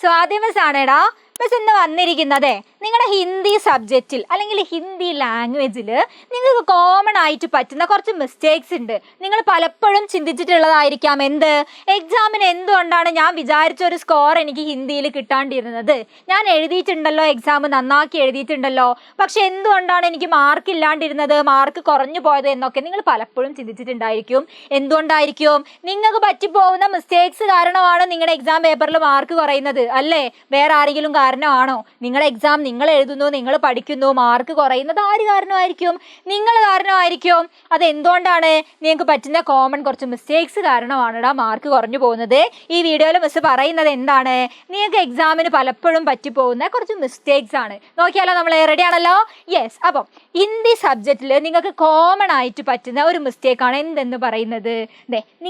Swathi miss ആണെടാ. Miss ഇന്ന് വന്നിരിക്കുന്നത് നിങ്ങളുടെ ഹിന്ദി സബ്ജക്റ്റിൽ അല്ലെങ്കിൽ ഹിന്ദി ലാംഗ്വേജിൽ നിങ്ങൾക്ക് കോമൺ ആയിട്ട് പറ്റുന്ന കുറച്ച് മിസ്റ്റേക്സ് ഉണ്ട്. നിങ്ങൾ പലപ്പോഴും ചിന്തിച്ചിട്ടുള്ളതായിരിക്കാം, എന്ത് എക്സാമിന് എന്തുകൊണ്ടാണ് ഞാൻ വിചാരിച്ച ഒരു സ്കോർ എനിക്ക് ഹിന്ദിയിൽ കിട്ടാണ്ടിരുന്നത്, ഞാൻ എഴുതിയിട്ടുണ്ടല്ലോ, എക്സാം നന്നാക്കി എഴുതിയിട്ടുണ്ടല്ലോ, പക്ഷെ എന്തുകൊണ്ടാണ് എനിക്ക് മാർക്ക് ഇല്ലാണ്ടിരുന്നത്, മാർക്ക് കുറഞ്ഞു പോയത് എന്നൊക്കെ നിങ്ങൾ പലപ്പോഴും ചിന്തിച്ചിട്ടുണ്ടായിരിക്കും. എന്തുകൊണ്ടായിരിക്കും? നിങ്ങൾക്ക് പറ്റിപ്പോകുന്ന മിസ്റ്റേക്സ് കാരണമാണ് നിങ്ങളുടെ എക്സാം പേപ്പറിൽ മാർക്ക് കുറയുന്നത് അല്ലേ? വേറെ ആരെങ്കിലും കാരണമാണോ? നിങ്ങളുടെ എക്സാം നിങ്ങൾ എഴുതുന്നു, നിങ്ങൾ പഠിക്കുന്നു, മാർക്ക് കുറയുന്നത് ആര് കാരണമായിരിക്കും? നിങ്ങൾ കാരണമായിരിക്കും. അത് എന്തുകൊണ്ടാണ്? നിങ്ങൾക്ക് പറ്റുന്ന കോമൺ കുറച്ച് മിസ്റ്റേക്സ് കാരണമാണെടാ മാർക്ക് കുറഞ്ഞു പോകുന്നത്. ഈ വീഡിയോയിൽ മിസ് പറയുന്നത് എന്താണ്? നിങ്ങൾക്ക് എക്സാമിന് പലപ്പോഴും പറ്റിപ്പോകുന്ന കുറച്ച് മിസ്റ്റേക്സ് ആണ്. നോക്കിയാലോ, നമ്മൾ റെഡി ആണല്ലോ? യെസ്. അപ്പം ഹിന്ദി സബ്ജക്റ്റിൽ നിങ്ങൾക്ക് കോമൺ ആയിട്ട് പറ്റുന്ന ഒരു മിസ്റ്റേക്കാണ് എന്തെന്ന് പറയുന്നത്.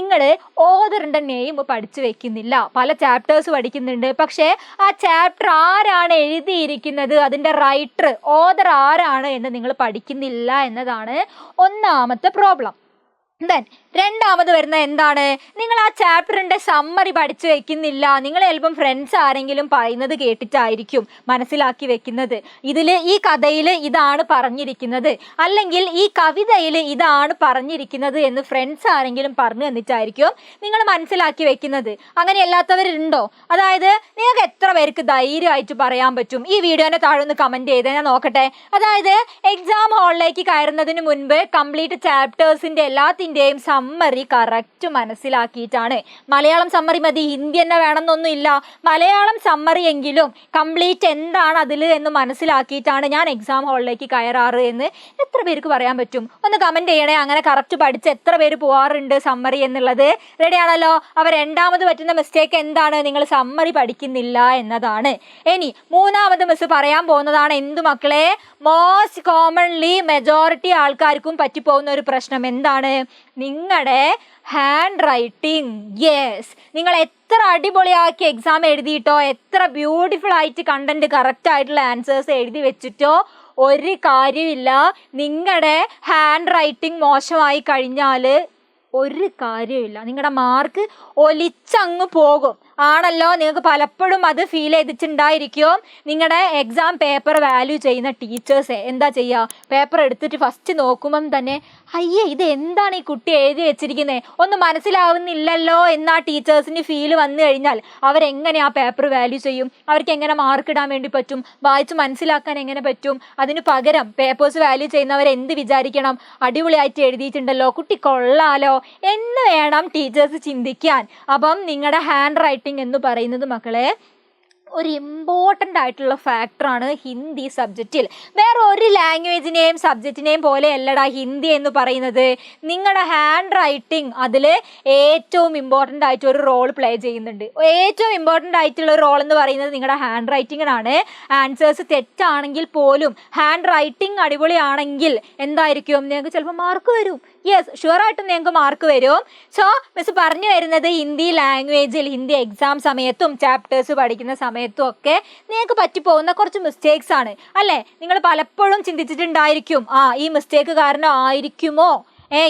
നിങ്ങൾ ഓതറിൻ്റെ നെയിം പഠിച്ചു വെക്കുന്നില്ല. പല ചാപ്റ്റേഴ്സ് പഠിക്കുന്നുണ്ട്, പക്ഷേ ആ ചാപ്റ്റർ ആരാണ് എഴുതിയിരിക്കുന്നത്, അതിൻ്റെ റൈറ്റർ ഓതർ ആരാണ് എന്ന് നിങ്ങൾ പഠിക്കുന്നില്ല എന്നതാണ് ഒന്നാമത്തെ പ്രോബ്ലം. ദെൻ രണ്ടാമത് വരുന്ന എന്താണ്? നിങ്ങൾ ആ ചാപ്റ്ററിൻ്റെ സമ്മറി പഠിച്ചു വെക്കുന്നില്ല. നിങ്ങൾ ചിലപ്പം ഫ്രണ്ട്സ് ആരെങ്കിലും പറയുന്നത് കേട്ടിട്ടായിരിക്കും മനസ്സിലാക്കി വെക്കുന്നത്. ഈ കഥയിൽ ഇതാണ് പറഞ്ഞിരിക്കുന്നത്, അല്ലെങ്കിൽ ഈ കവിതയിൽ ഇതാണ് പറഞ്ഞിരിക്കുന്നത് എന്ന് ഫ്രണ്ട്സ് ആരെങ്കിലും പറഞ്ഞു തന്നിട്ടായിരിക്കും നിങ്ങൾ മനസ്സിലാക്കി വെക്കുന്നത്. അങ്ങനെ അല്ലാത്തവരുണ്ടോ? അതായത് നിങ്ങൾക്ക് എത്ര പേർക്ക് ധൈര്യമായിട്ട് പറയാൻ പറ്റും? ഈ വീഡിയോൻ്റെ താഴെ ഒന്ന് കമൻറ്റ് ചെയ്തേ, ഞാൻ നോക്കട്ടെ. അതായത് എക്സാം ഹാളിലേക്ക് കയറുന്നതിന് മുൻപ് കംപ്ലീറ്റ് ചാപ്റ്റേഴ്സിൻ്റെ എല്ലാത്തിൻ്റെയും സമ്മറി കറക്റ്റ് മനസ്സിലാക്കിയിട്ടാണ്. മലയാളം സമ്മറി മതി, ഹിന്ദി തന്നെ വേണമെന്നൊന്നും ഇല്ല. മലയാളം സമ്മറി എങ്കിലും കംപ്ലീറ്റ് എന്താണ് അതിൽ എന്ന് മനസ്സിലാക്കിയിട്ടാണ് ഞാൻ എക്സാം ഹാളിലേക്ക് കയറാറ് എന്ന് എത്ര പേർക്ക് പറയാൻ പറ്റും? ഒന്ന് കമൻറ്റ് ചെയ്യണേ. അങ്ങനെ കറക്റ്റ് പഠിച്ച് എത്ര പേര് പോകാറുണ്ട് സമ്മറി എന്നുള്ളത്? റെഡി ആണല്ലോ? അപ്പോൾ രണ്ടാമത് പറ്റുന്ന മിസ്റ്റേക്ക് എന്താണ്? നിങ്ങൾ സമ്മറി പഠിക്കുന്നില്ല എന്നതാണ്. ഇനി മൂന്നാമത് മിസ് പറയാൻ പോകുന്നതാണ് എന്ത് മക്കളെ? മോസ്റ്റ് കോമൺലി മെജോറിറ്റി ആൾക്കാർക്കും പറ്റിപ്പോകുന്ന ഒരു പ്രശ്നം എന്താണ്? നിങ്ങളുടെ ഹാൻഡ് റൈറ്റിംഗ്. യെസ്, നിങ്ങൾ എത്ര അടിപൊളിയാക്കി എക്സാം എഴുതിയിട്ടോ, എത്ര ബ്യൂട്ടിഫുൾ ആയിട്ട് കണ്ടന്റ് കറക്റ്റ് ആയിട്ടുള്ള ആൻസേഴ്സ് എഴുതി വെച്ചിട്ടോ ഒരു കാര്യമില്ല. നിങ്ങളുടെ ഹാൻഡ് റൈറ്റിംഗ് മോശമായി കഴിഞ്ഞാൽ ഒരു കാര്യമില്ല, നിങ്ങളുടെ മാർക്ക് ഒലിച്ചങ്ങ് പോകും. ആണല്ലോ? നിങ്ങൾക്ക് പലപ്പോഴും അത് ഫീൽ ചെയ്തിട്ടുണ്ടായിരിക്കും. നിങ്ങളുടെ എക്സാം പേപ്പർ വാല്യൂ ചെയ്യുന്ന ടീച്ചേഴ്സ് എന്താ ചെയ്യുക? പേപ്പർ എടുത്തിട്ട് ഫസ്റ്റ് നോക്കുമ്പം തന്നെ അയ്യേ ഇത് എന്താണ് ഈ കുട്ടി എഴുതി വെച്ചിരിക്കുന്നത്, ഒന്നും മനസ്സിലാവുന്നില്ലല്ലോ എന്നാ ടീച്ചേഴ്സിന് ഫീൽ വന്നു കഴിഞ്ഞാൽ അവരെങ്ങനെ ആ പേപ്പർ വാല്യൂ ചെയ്യും? അവർക്ക് എങ്ങനെ മാർക്ക് ഇടാൻ വേണ്ടി പറ്റും? വായിച്ച് മനസ്സിലാക്കാൻ എങ്ങനെ പറ്റും? അതിന് പകരം പേപ്പേഴ്സ് വാല്യൂ ചെയ്യുന്നവർ എന്ത് വിചാരിക്കണം? അടിപൊളിയായിട്ട് എഴുതിയിട്ടുണ്ടല്ലോ, കുട്ടി കൊള്ളാലോ എന്ന് വേണം ടീച്ചേഴ്സ് ചിന്തിക്കാൻ. അപ്പം നിങ്ങളുടെ ഹാൻഡ് റൈറ്റിംഗ് എന്ന് പറയുന്നത് മക്കളെ ഒരു ഇമ്പോർട്ടൻ്റ് ആയിട്ടുള്ള ഫാക്ടറാണ് ഹിന്ദി സബ്ജക്റ്റിൽ. വേറെ ഒരു ലാംഗ്വേജിനെയും സബ്ജക്റ്റിനെയും പോലെ അല്ലടാ ഹിന്ദി എന്ന് പറയുന്നത്. നിങ്ങളുടെ ഹാൻഡ് റൈറ്റിംഗ് അതിൽ ഏറ്റവും ഇമ്പോർട്ടൻ്റ് ആയിട്ട് ഒരു റോൾ പ്ലേ ചെയ്യുന്നുണ്ട്. ഏറ്റവും ഇമ്പോർട്ടൻ്റ് ആയിട്ടുള്ള റോൾ എന്ന് പറയുന്നത് നിങ്ങളുടെ ഹാൻഡ് റൈറ്റിങ്ങിനാണ്. ആൻസേഴ്സ് തെറ്റാണെങ്കിൽ പോലും ഹാൻഡ് റൈറ്റിംഗ് അടിപൊളിയാണെങ്കിൽ എന്തായിരിക്കും? നിങ്ങൾക്ക് ചിലപ്പോൾ മാർക്ക് വരും. യെസ്, ഷുവറായിട്ടും നിങ്ങൾക്ക് മാർക്ക് വരും. സോ മിസ് പറഞ്ഞു വരുന്നത് ഹിന്ദി ലാംഗ്വേജിൽ ഹിന്ദി എക്സാം സമയത്തും ചാപ്റ്റേഴ്സ് പഠിക്കുന്ന സമയത്തും ഒക്കെ നിങ്ങൾക്ക് പറ്റിപ്പോകുന്ന കുറച്ച് മിസ്റ്റേക്സ് ആണ് അല്ലേ? നിങ്ങൾ പലപ്പോഴും ചിന്തിച്ചിട്ടുണ്ടായിരിക്കും, ഈ മിസ്റ്റേക്ക് കാരണം ആയിരിക്കുമോ,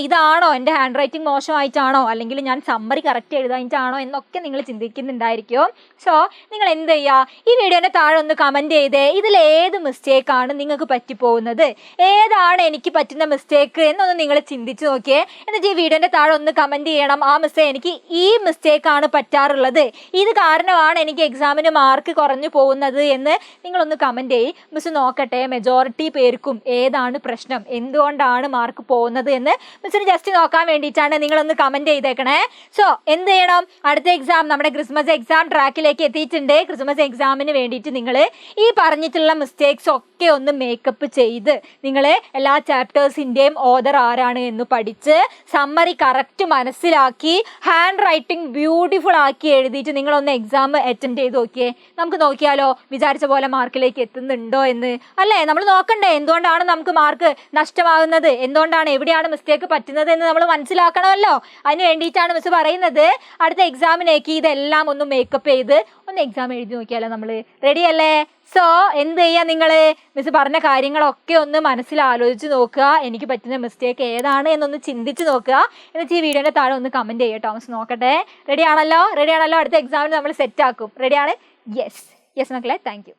ഇതാണോ എൻ്റെ ഹാൻഡ് റൈറ്റിംഗ് മോശമായിട്ടാണോ, അല്ലെങ്കിൽ ഞാൻ സമ്മറി കറക്റ്റ് എഴുതാനിട്ടാണോ എന്നൊക്കെ നിങ്ങൾ ചിന്തിക്കുന്നുണ്ടായിരിക്കും. സോ നിങ്ങൾ എന്ത് ചെയ്യുക? ഈ വീഡിയോൻ്റെ താഴെ ഒന്ന് കമൻറ്റ് ചെയ്തേ, ഇതിലേത് മിസ്റ്റേക്കാണ് നിങ്ങൾക്ക് പറ്റിപ്പോകുന്നത്, ഏതാണ് എനിക്ക് പറ്റുന്ന മിസ്റ്റേക്ക് എന്നൊന്ന് നിങ്ങൾ ചിന്തിച്ച് നോക്കിയേ. എന്നിട്ട് ഈ വീഡിയോൻ്റെ താഴെ ഒന്ന് കമൻറ്റ് ചെയ്യണം, ആ എനിക്ക് ഈ മിസ്റ്റേക്കാണ് പറ്റാറുള്ളത്, ഇത് കാരണമാണ് എനിക്ക് എക്സാമിന് മാർക്ക് കുറഞ്ഞു പോകുന്നത് എന്ന് നിങ്ങളൊന്ന് കമൻറ്റ് ചെയ്യ്. മിസ് നോക്കട്ടെ മെജോറിറ്റി പേർക്കും ഏതാണ് പ്രശ്നം, എന്തുകൊണ്ടാണ് മാർക്ക് പോകുന്നത് എന്ന് മിസ്സിന് ജസ്റ്റ് നോക്കാൻ വേണ്ടിയിട്ടാണ്. നിങ്ങളൊന്ന് കമൻറ്റ് ചെയ്തേക്കണേ. സോ എന്ത് ചെയ്യണം? അടുത്ത എക്സാം നമ്മുടെ ക്രിസ്മസ് എക്സാം ട്രാക്കിലേക്ക് എത്തിയിട്ടുണ്ട്. ക്രിസ്മസ് എക്സാമിന് വേണ്ടിയിട്ട് നിങ്ങൾ ഈ പറഞ്ഞിട്ടുള്ള മിസ്റ്റേക്സ് ഒക്കെ ഒന്ന് മേക്കപ്പ് ചെയ്ത് നിങ്ങൾ എല്ലാ ചാപ്റ്റേഴ്സിൻ്റെയും ഓതർ ആരാണ് എന്ന് പഠിച്ച് സമ്മറി കറക്റ്റ് മനസ്സിലാക്കി ഹാൻഡ് റൈറ്റിംഗ് ബ്യൂട്ടിഫുൾ ആക്കി എഴുതിയിട്ട് നിങ്ങളൊന്ന് എക്സാം അറ്റൻഡ് ചെയ്ത് നോക്കിയേ. നമുക്ക് നോക്കിയാലോ വിചാരിച്ച പോലെ മാർക്കിലേക്ക് എത്തുന്നുണ്ടോ എന്ന് അല്ലേ? നമ്മൾ നോക്കണ്ടേ എന്തുകൊണ്ടാണ് നമുക്ക് മാർക്ക് നഷ്ടമാകുന്നത്, എന്തുകൊണ്ടാണ്, എവിടെയാണ് മിസ്റ്റേക്ക് മിസ്റ്റേക്ക് പറ്റുന്നത് എന്ന് നമ്മൾ മനസ്സിലാക്കണമല്ലോ. അതിന് വേണ്ടിയിട്ടാണ് മിസ് പറയുന്നത്. അടുത്ത എക്സാമിനേക്ക് ഇതെല്ലാം ഒന്ന് മേക്കപ്പ് ചെയ്ത് ഒന്ന് എക്സാം എഴുതി നോക്കിയാലോ നമ്മൾ. റെഡി അല്ലേ? സോ എന്ത് ചെയ്യുക, നിങ്ങൾ മിസ് പറഞ്ഞ കാര്യങ്ങളൊക്കെ ഒന്ന് മനസ്സിലാലോചിച്ച് നോക്കുക. എനിക്ക് പറ്റുന്ന മിസ്റ്റേക്ക് ഏതാണ് എന്നൊന്ന് ചിന്തിച്ച് നോക്കുക. എന്നിട്ട് ഈ വീഡിയോൻ്റെ താഴെ ഒന്ന് കമൻറ്റ് ചെയ്യുക മിസ് നോക്കട്ടെ. റെഡി ആണല്ലോ? അടുത്ത എക്സാമിന് നമ്മൾ സെറ്റ് ആക്കും. റെഡിയാണ്? യെസ് മക്കളെ, താങ്ക് യു.